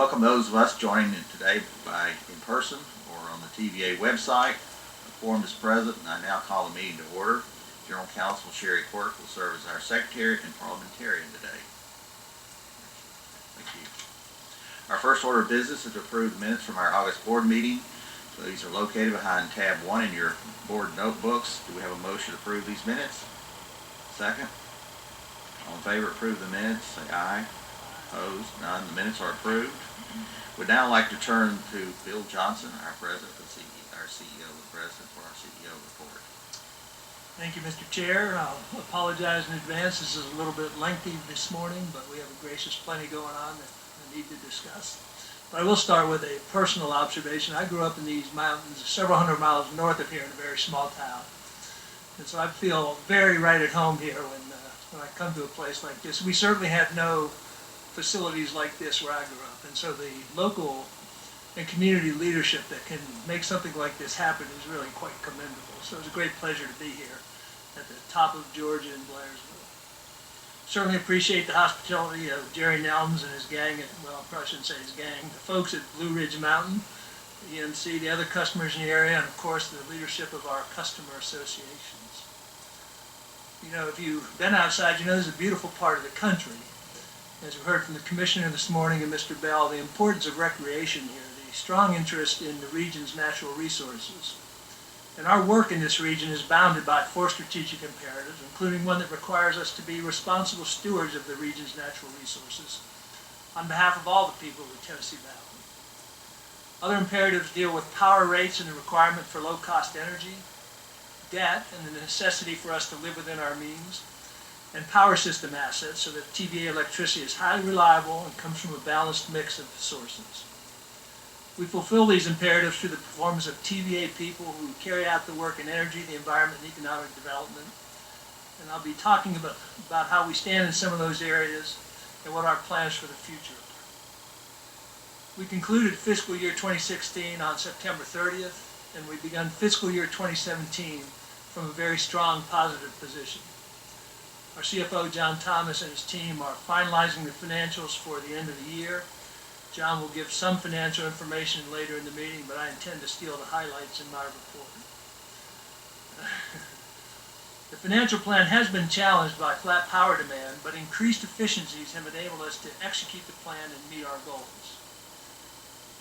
welcome those of us joining today in person or on the TVA website. The quorum is present, and I now call the meeting to order. General Counsel Sherry Quirk will serve as our secretary and parliamentarian today. Thank you. Our first order of business is to approve the minutes from our August board meeting. So these are located behind tab 1 in your board notebooks. Do we have a motion to approve these minutes? Second. All in favor of approve the minutes, say aye. Opposed? None. The minutes are approved. We'd now like to turn to Bill Johnson, our president and our CEO, the president for our CEO report. Thank you, Mr. Chair. I'll apologize in advance. This is a little bit lengthy this morning, but we have a gracious plenty going on that I need to discuss. But I will start with a personal observation. I grew up in these mountains several hundred miles north of here in a very small town. And so I feel very right at home here when I come to a place like this. We certainly had no facilities like this where I grew up. And so the local and community leadership that can make something like this happen is really quite commendable. So it's a great pleasure to be here at the top of Georgia in Blairsville. Certainly appreciate the hospitality of Jerry Nelms and his gang, well, I probably shouldn't say his gang, the folks at Blue Ridge Mountain, the EMC, the other customers in the area, and of course the leadership of our customer associations. You know, if you've been outside, you know this is a beautiful part of the country. As we heard from the Commissioner this morning and Mr. Bell, the importance of recreation here, the strong interest in the region's natural resources. And our work in this region is bounded by 4 strategic imperatives, including one that requires us to be responsible stewards of the region's natural resources on behalf of all the people of the Tennessee Valley. Other imperatives deal with power rates and the requirement for low-cost energy, debt and the necessity for us to live within our means, and power system assets so that TVA electricity is highly reliable and comes from a balanced mix of sources. We fulfill these imperatives through the performance of TVA people who carry out the work in energy, the environment, and economic development. And I'll be talking about how we stand in some of those areas and what our plans for the future are. We concluded fiscal year 2016 on September 30th, and we begun fiscal year 2017 from a very strong positive position. Our CFO, John Thomas, and his team are finalizing the financials for the end of the year. John will give some financial information later in the meeting, but I intend to steal the highlights in my report. The financial plan has been challenged by flat power demand, but increased efficiencies have enabled us to execute the plan and meet our goals.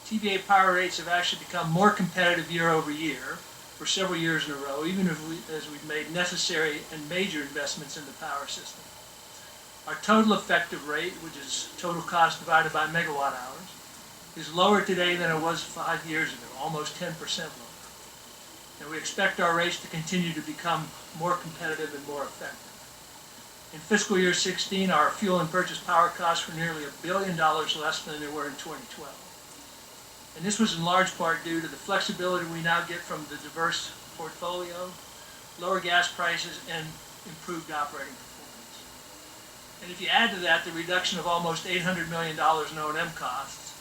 TVA power rates have actually become more competitive year over year for several years in a row, even as we've made necessary and major investments in the power system. Our total effective rate, which is total cost divided by megawatt hours, is lower today than it was 5 years ago, almost 10% lower. And we expect our rates to continue to become more competitive and more effective. In fiscal year 16, our fuel and purchase power costs were nearly $1 billion less than they were in 2012. And this was in large part due to the flexibility we now get from the diverse portfolio, lower gas prices, and improved operating performance. And if you add to that the reduction of almost $800 million in O&M costs,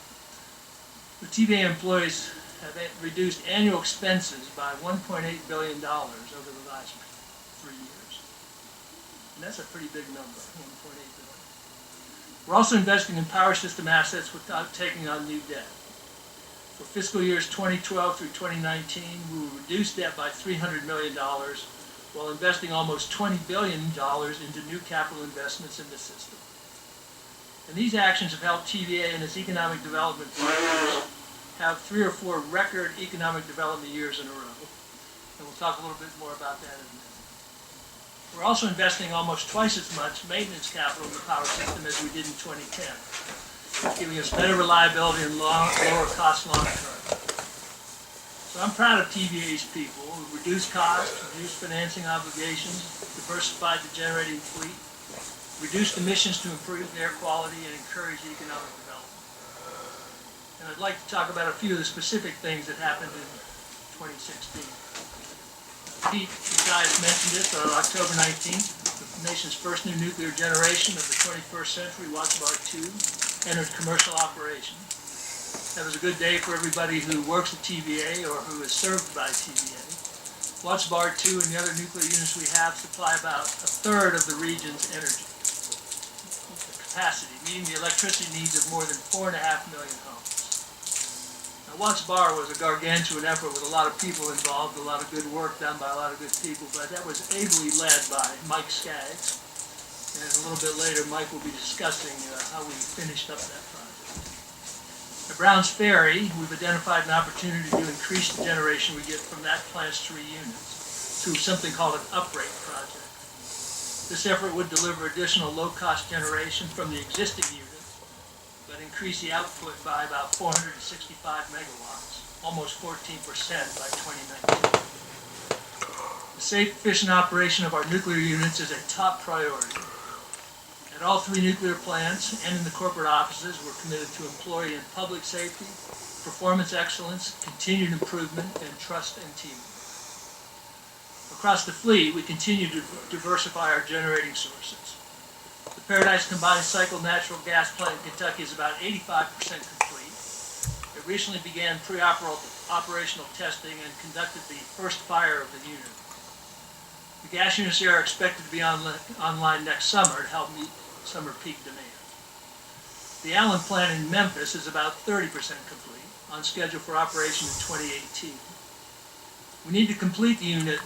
the TVA employees have reduced annual expenses by $1.8 billion over the last 3 years. And that's a pretty big number, $1.8 billion. We're also investing in power system assets without taking on new debt. For fiscal years 2012 through 2019, we will reduce debt by $300 million while investing almost $20 billion into new capital investments in the system. And these actions have helped TVA and its economic development partners have 3 or 4 record economic development years in a row. And we'll talk a little bit more about that in a minute. We're also investing almost twice as much maintenance capital in the power system as we did in 2010. Giving us better reliability and lower costs long term. So I'm proud of TVA's people who reduced costs, reduced financing obligations, diversified the generating fleet, reduced emissions to improve air quality, and encourage economic development. And I'd like to talk about a few of the specific things that happened in 2016. Pete, you guys mentioned it, on October 19th, the nation's first new nuclear generation of the 21st century, Watts Bar 2, entered commercial operation. That was a good day for everybody who works at TVA or who is served by TVA. Watts Bar 2 and the other nuclear units we have supply about 1/3 of the region's energy. The capacity, meeting the electricity needs of more than 4.5 million homes. Now, once Bar was a gargantuan effort with a lot of people involved, a lot of good work done by a lot of good people, but that was ably led by Mike Skaggs. And a little bit later, Mike will be discussing how we finished up that project. At Browns Ferry, we've identified an opportunity to increase the generation we get from that plant's 3 units through something called an uprate project. This effort would deliver additional low-cost generation from the existing units, but increase the output by about 465 megawatts, almost 14% by 2019. The safe, efficient operation of our nuclear units is a top priority. At all 3 nuclear plants and in the corporate offices, we're committed to employee and public safety, performance excellence, continued improvement, and trust and teamwork. Across the fleet, we continue to diversify our generating sources. The Paradise Combined Cycle Natural Gas Plant in Kentucky is about 85% complete. It recently began pre-operational testing and conducted the first fire of the unit. The gas units here are expected to be online next summer to help meet summer peak demand. The Allen plant in Memphis is about 30% complete, on schedule for operation in 2018. We need to complete the unit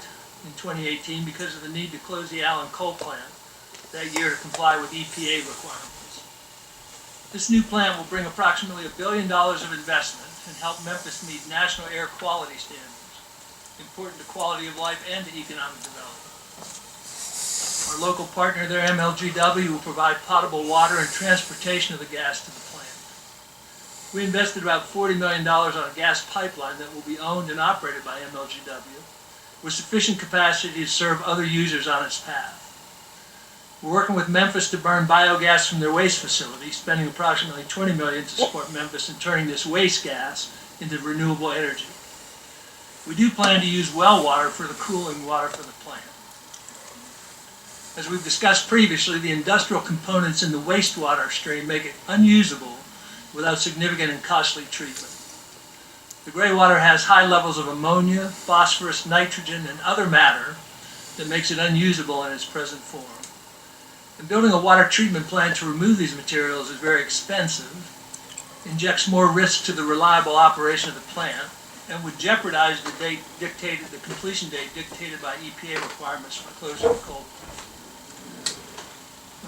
in 2018 because of the need to close the Allen coal plant that year to comply with EPA requirements. This new plant will bring approximately $1 billion of investment and help Memphis meet national air quality standards, important to quality of life and to economic development. Our local partner there, MLGW, will provide potable water and transportation of the gas to the plant. We invested about $40 million on a gas pipeline that will be owned and operated by MLGW, with sufficient capacity to serve other users on its path. We're working with Memphis to burn biogas from their waste facility, spending approximately $20 million to support Memphis in turning this waste gas into renewable energy. We do plan to use well water for the cooling water for the plant. As we've discussed previously, the industrial components in the wastewater stream make it unusable without significant and costly treatment. The gray water has high levels of ammonia, phosphorus, nitrogen, and other matter that makes it unusable in its present form. And building a water treatment plant to remove these materials is very expensive, injects more risk to the reliable operation of the plant, and would jeopardize the completion date dictated by EPA requirements for closing the coal plant.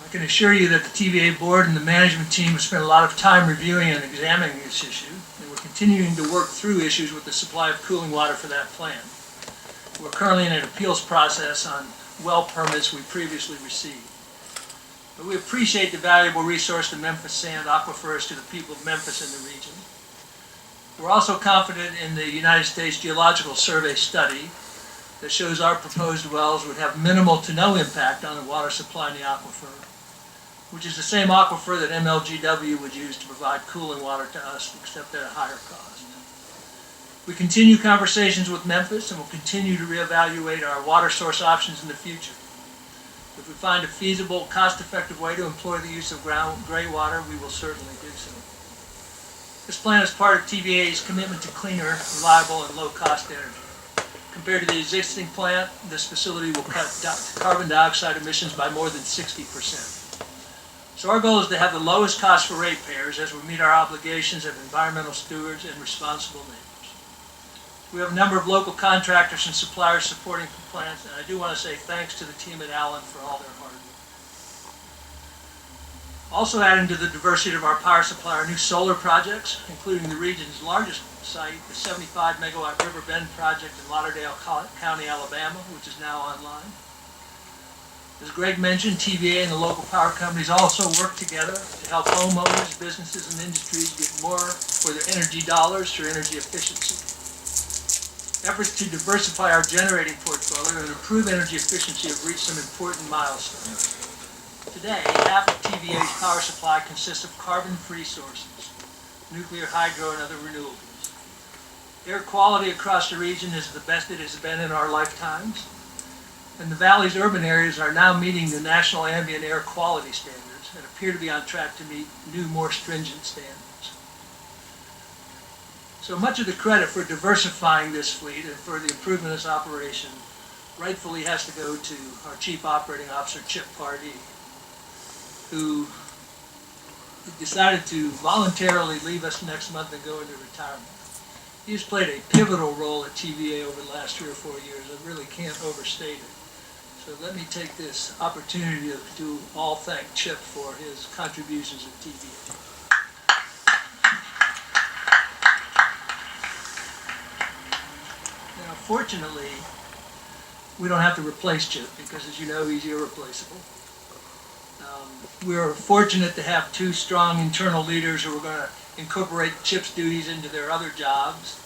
I can assure you that the TVA board and the management team have spent a lot of time reviewing and examining this issue, and we're continuing to work through issues with the supply of cooling water for that plant. We're currently in an appeals process on well permits we previously received. But we appreciate the valuable resource the Memphis Sand Aquifer is to the people of Memphis and the region. We're also confident in the United States Geological Survey study that shows our proposed wells would have minimal to no impact on the water supply in the aquifer, which is the same aquifer that MLGW would use to provide cooling water to us, except at a higher cost. We continue conversations with Memphis and will continue to reevaluate our water source options in the future. If we find a feasible, cost-effective way to employ the use of gray water, we will certainly do so. This plan is part of TVA's commitment to cleaner, reliable, and low-cost energy. Compared to the existing plant, this facility will cut carbon dioxide emissions by more than 60%. So our goal is to have the lowest cost for ratepayers as we meet our obligations as environmental stewards and responsible neighbors. We have a number of local contractors and suppliers supporting the plant, and I do want to say thanks to the team at Allen for all their hard work. Also adding to the diversity of our power supply are new solar projects, including the region's largest site, the 75 megawatt River Bend project in Lauderdale County, Alabama, which is now online. As Greg mentioned, TVA and the local power companies also work together to help homeowners, businesses, and industries get more for their energy dollars through energy efficiency. Efforts to diversify our generating portfolio and improve energy efficiency have reached some important milestones. Today, half of TVA's power supply consists of carbon-free sources, nuclear, hydro, and other renewables. Air quality across the region is the best it has been in our lifetimes, and the Valley's urban areas are now meeting the national ambient air quality standards and appear to be on track to meet new, more stringent standards. So much of the credit for diversifying this fleet and for the improvement of this operation rightfully has to go to our Chief Operating Officer, Chip Pardee, who decided to voluntarily leave us next month and go into retirement. He's played a pivotal role at TVA over the last 3 or 4 years. I really can't overstate it. So let me take this opportunity to all thank Chip for his contributions at TVA. Now, fortunately, we don't have to replace Chip because, as you know, he's irreplaceable. We are fortunate to have 2 strong internal leaders who are going to incorporate Chip's duties into their other jobs.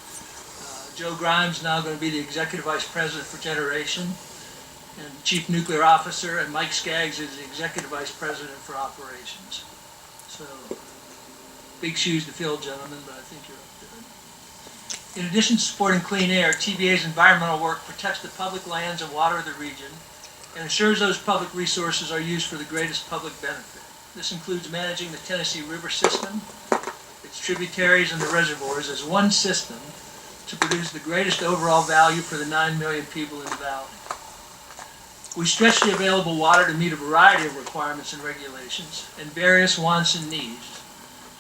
Joe Grimes is now going to be the Executive Vice President for Generation and Chief Nuclear Officer, and Mike Skaggs is the Executive Vice President for Operations. So, big shoes to fill, gentlemen, but I think you're up to it. In addition to supporting clean air, TVA's environmental work protects the public lands and water of the region and ensures those public resources are used for the greatest public benefit. This includes managing the Tennessee River system, its tributaries, and the reservoirs as one system to produce the greatest overall value for the 9 million people in the valley. We stretch the available water to meet a variety of requirements and regulations and various wants and needs,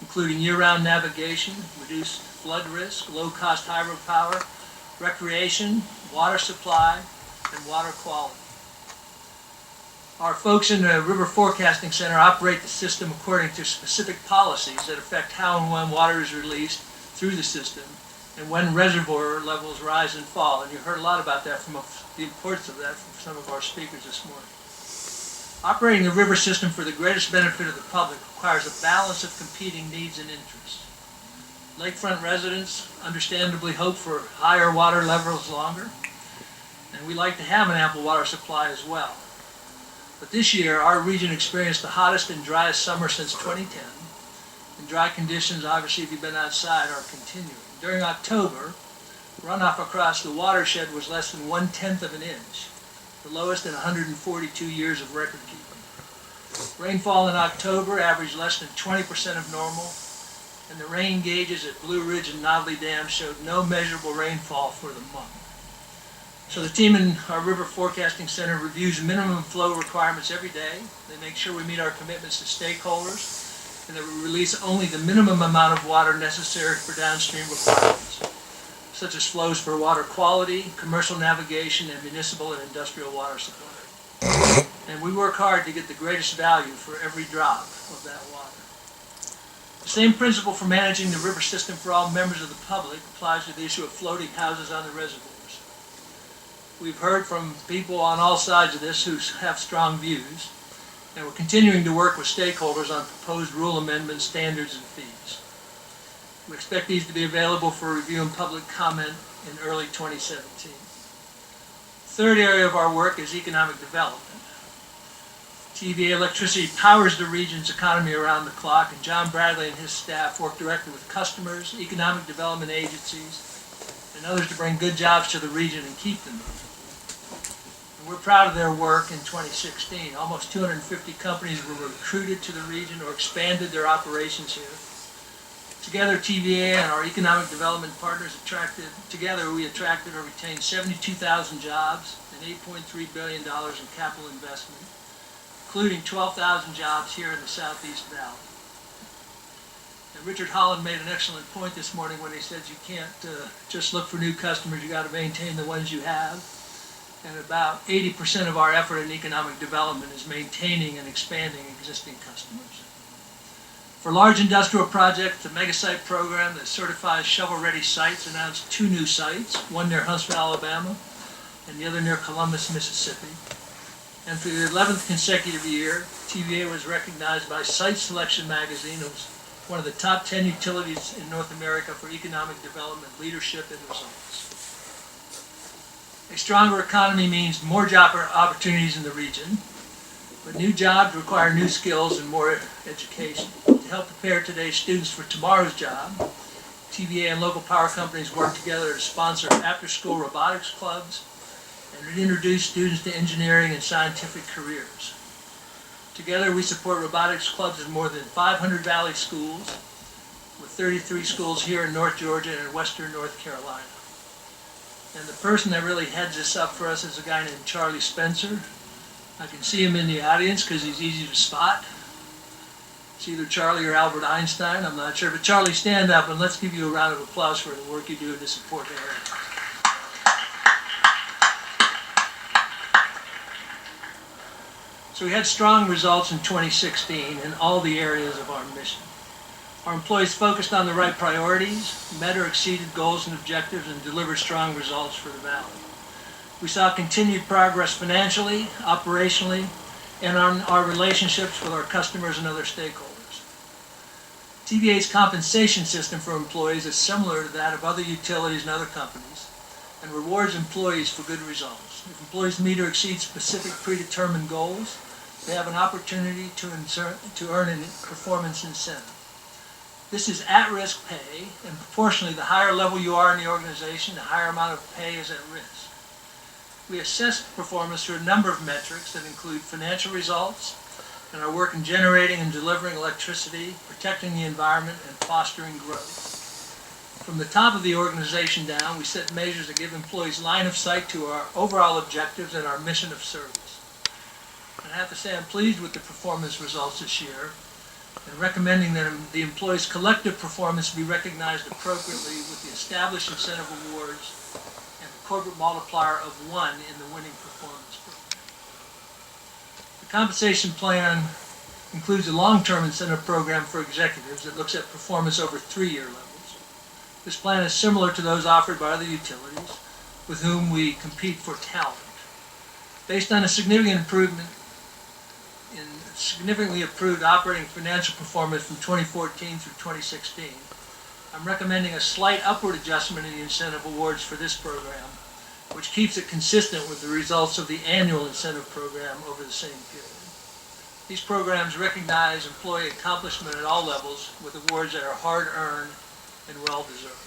including year-round navigation, reduced flood risk, low-cost hydropower, recreation, water supply, and water quality. Our folks in the River Forecasting Center operate the system according to specific policies that affect how and when water is released through the system and when reservoir levels rise and fall. And you heard a lot about that from the importance of that from some of our speakers this morning. Operating the river system for the greatest benefit of the public requires a balance of competing needs and interests. Lakefront residents understandably hope for higher water levels longer, and we like to have an ample water supply as well. But this year, our region experienced the hottest and driest summer since 2010, and dry conditions, obviously, if you've been outside, are continuing. During October, runoff across the watershed was less than 1/10 of an inch, the lowest in 142 years of record keeping. Rainfall in October averaged less than 20% of normal, and the rain gauges at Blue Ridge and Notley Dam showed no measurable rainfall for the month. So the team in our River Forecasting Center reviews minimum flow requirements every day. They make sure we meet our commitments to stakeholders and that we release only the minimum amount of water necessary for downstream requirements, such as flows for water quality, commercial navigation, and municipal and industrial water supply. And we work hard to get the greatest value for every drop of that water. The same principle for managing the river system for all members of the public applies to the issue of floating houses on the reservoirs. We've heard from people on all sides of this who have strong views, and we're continuing to work with stakeholders on proposed rule amendments, standards, and fees. We expect these to be available for review and public comment in early 2017. The third area of our work is economic development. TVA Electricity powers the region's economy around the clock, and John Bradley and his staff work directly with customers, economic development agencies, and others to bring good jobs to the region and keep them. And we're proud of their work in 2016. Almost 250 companies were recruited to the region or expanded their operations here. Together, TVA and our economic development partners we attracted or retained 72,000 jobs and $8.3 billion in capital investment, including 12,000 jobs here in the Southeast Valley. And Richard Holland made an excellent point this morning when he said you can't just look for new customers, you got to maintain the ones you have. And about 80% of our effort in economic development is maintaining and expanding existing customers. For large industrial projects, the Megasite program that certifies shovel-ready sites announced 2 new sites, one near Huntsville, Alabama, and the other near Columbus, Mississippi. And for the 11th consecutive year, TVA was recognized by Site Selection magazine as one of the top 10 utilities in North America for economic development, leadership, and results. A stronger economy means more job opportunities in the region, but new jobs require new skills and more education. To help prepare today's students for tomorrow's job, TVA and local power companies work together to sponsor after-school robotics clubs and introduce students to engineering and scientific careers. Together, we support robotics clubs in more than 500 Valley schools, with 33 schools here in North Georgia and in western North Carolina. And the person that really heads this up for us is a guy named Charlie Spencer. I can see him in the audience because he's easy to spot. It's either Charlie or Albert Einstein, I'm not sure. But Charlie, stand up and let's give you a round of applause for the work you do in this important area. So we had strong results in 2016 in all the areas of our mission. Our employees focused on the right priorities, met or exceeded goals and objectives, and delivered strong results for the Valley. We saw continued progress financially, operationally, and on our relationships with our customers and other stakeholders. TVA's compensation system for employees is similar to that of other utilities and other companies, and rewards employees for good results. If employees meet or exceed specific predetermined goals, they have an opportunity to earn a performance incentive. This is at-risk pay, and proportionally, the higher level you are in the organization, the higher amount of pay is at risk. We assess performance through a number of metrics that include financial results and our work in generating and delivering electricity, protecting the environment, and fostering growth. From the top of the organization down, we set measures that give employees line of sight to our overall objectives and our mission of service. And I have to say I'm pleased with the performance results this year and recommending that the employees' collective performance be recognized appropriately with the established incentive awards and the corporate multiplier of 1 in the winning performance program. The compensation plan includes a long-term incentive program for executives that looks at performance over 3-year levels. This plan is similar to those offered by other utilities with whom we compete for talent. Based on a significantly improved operating financial performance from 2014 through 2016, I'm recommending a slight upward adjustment in the incentive awards for this program, which keeps it consistent with the results of the annual incentive program over the same period. These programs recognize employee accomplishment at all levels with awards that are hard-earned and well-deserved.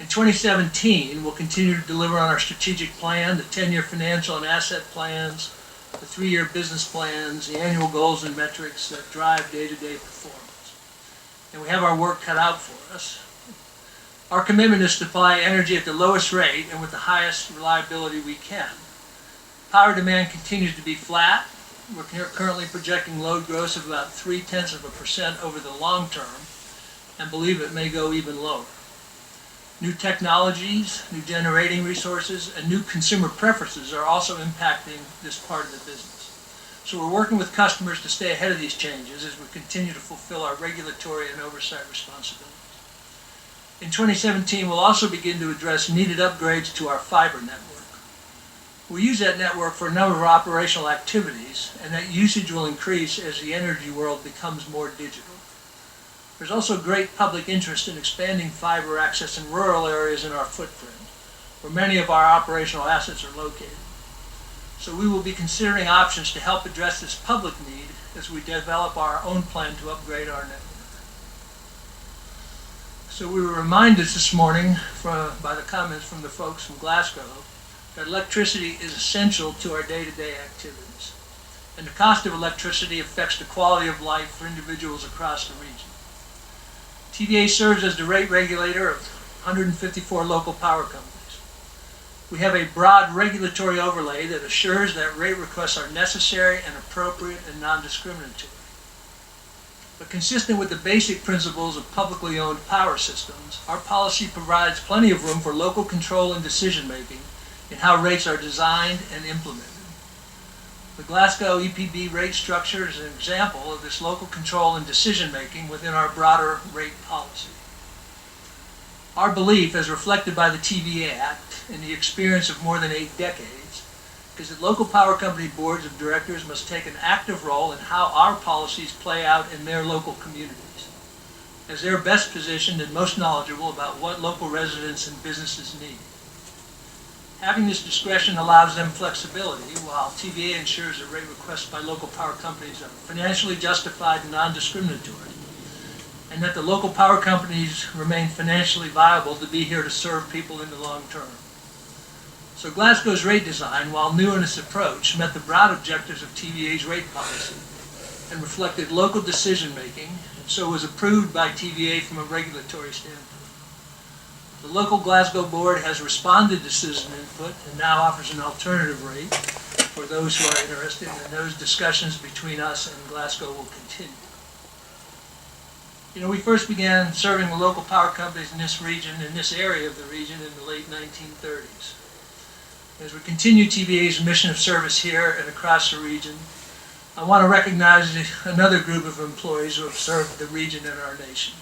In 2017, we'll continue to deliver on our strategic plan, the 10-year financial and asset plans, the 3-year business plans, the annual goals and metrics that drive day-to-day performance. And we have our work cut out for us. Our commitment is to supply energy at the lowest rate and with the highest reliability we can. Power demand continues to be flat. We're currently projecting load growth of about 0.3% over the long term and believe it may go even lower. New technologies, new generating resources, and new consumer preferences are also impacting this part of the business. So we're working with customers to stay ahead of these changes as we continue to fulfill our regulatory and oversight responsibilities. In 2017, we'll also begin to address needed upgrades to our fiber network. We use that network for a number of operational activities, and that usage will increase as the energy world becomes more digital. There's also great public interest in expanding fiber access in rural areas in our footprint, where many of our operational assets are located. So we will be considering options to help address this public need as we develop our own plan to upgrade our network. So we were reminded this morning by the comments from the folks from Glasgow that electricity is essential to our day-to-day activities. And the cost of electricity affects the quality of life for individuals across the region. TVA serves as the rate regulator of 154 local power companies. We have a broad regulatory overlay that assures that rate requests are necessary and appropriate and non-discriminatory. But consistent with the basic principles of publicly owned power systems, our policy provides plenty of room for local control and decision-making in how rates are designed and implemented. The Glasgow EPB rate structure is an example of this local control and decision-making within our broader rate policy. Our belief, as reflected by the TVA Act and the experience of more than 8 decades, is that local power company boards of directors must take an active role in how our policies play out in their local communities, as they're best positioned and most knowledgeable about what local residents and businesses need. Having this discretion allows them flexibility, while TVA ensures that rate requests by local power companies are financially justified and non-discriminatory, and that the local power companies remain financially viable to be here to serve people in the long term. So Glasgow's rate design, while new in its approach, met the broad objectives of TVA's rate policy and reflected local decision-making, and so was approved by TVA from a regulatory standpoint. The local Glasgow board has responded to citizen input and now offers an alternative rate for those who are interested, and those discussions between us and Glasgow will continue. You know, we first began serving the local power companies in this region, in this area of the region, in the late 1930s. As we continue TVA's mission of service here and across the region, I want to recognize another group of employees who have served the region and our nation.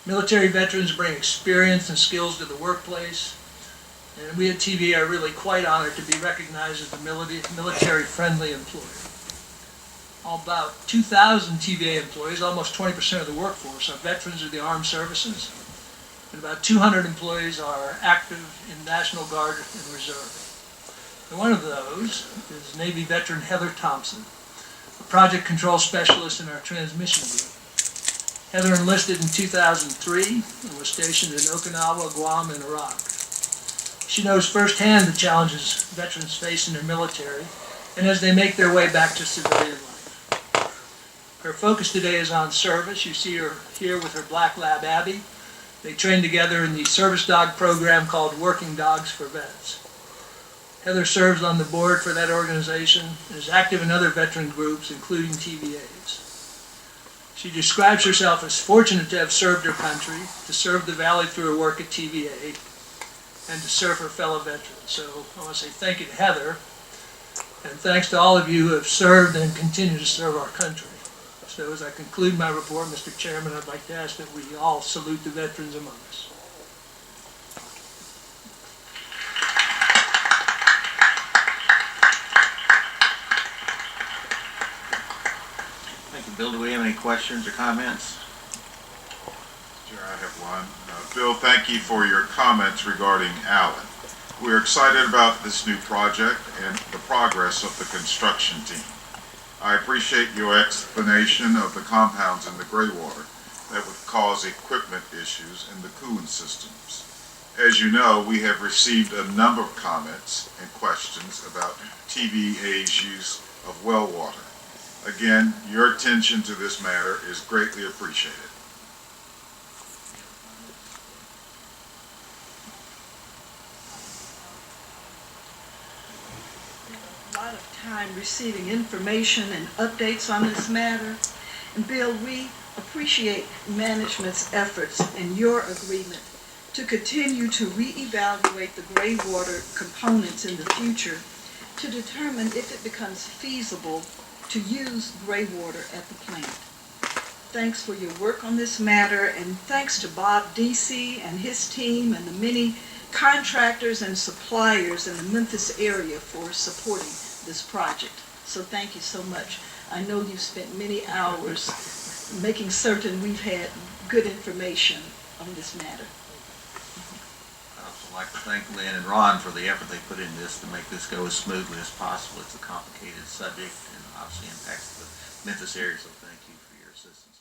Military veterans bring experience and skills to the workplace, and we at TVA are really quite honored to be recognized as a military-friendly employer. About 2,000 TVA employees, almost 20% of the workforce, are veterans of the armed services, and about 200 employees are active in National Guard and Reserve. And one of those is Navy veteran Heather Thompson, a project control specialist in our transmission group. Heather enlisted in 2003 and was stationed in Okinawa, Guam, and Iraq. She knows firsthand the challenges veterans face in their military and as they make their way back to civilian life. Her focus today is on service. You see her here with her black lab, Abby. They train together in the service dog program called Working Dogs for Vets. Heather serves on the board for that organization and is active in other veteran groups, including TVA's. She describes herself as fortunate to have served her country, to serve the Valley through her work at TVA, and to serve her fellow veterans. So I want to say thank you to Heather, and thanks to all of you who have served and continue to serve our country. So as I conclude my report, Mr. Chairman, I'd like to ask that we all salute the veterans among us. Thank you, Bill. Do we have any questions or comments? Sure, I have one. Bill, thank you for your comments regarding Allen. We're excited about this new project and the progress of the construction team. I appreciate your explanation of the compounds in the gray water that would cause equipment issues in the cooling systems. As you know, we have received a number of comments and questions about TVA's use of well water. Again, your attention to this matter is greatly appreciated. Time receiving information and updates on this matter. And Bill, we appreciate management's efforts and your agreement to continue to reevaluate the gray water components in the future to determine if it becomes feasible to use gray water at the plant. Thanks for your work on this matter, and thanks to Bob DC and his team and the many contractors and suppliers in the Memphis area for supporting this project. So thank you so much. I know you've spent many hours making certain we've had good information on this matter. I'd also like to thank Lynn and Ron for the effort they put in this to make this go as smoothly as possible. It's a complicated subject and obviously impacts the Memphis area, so thank you for your assistance.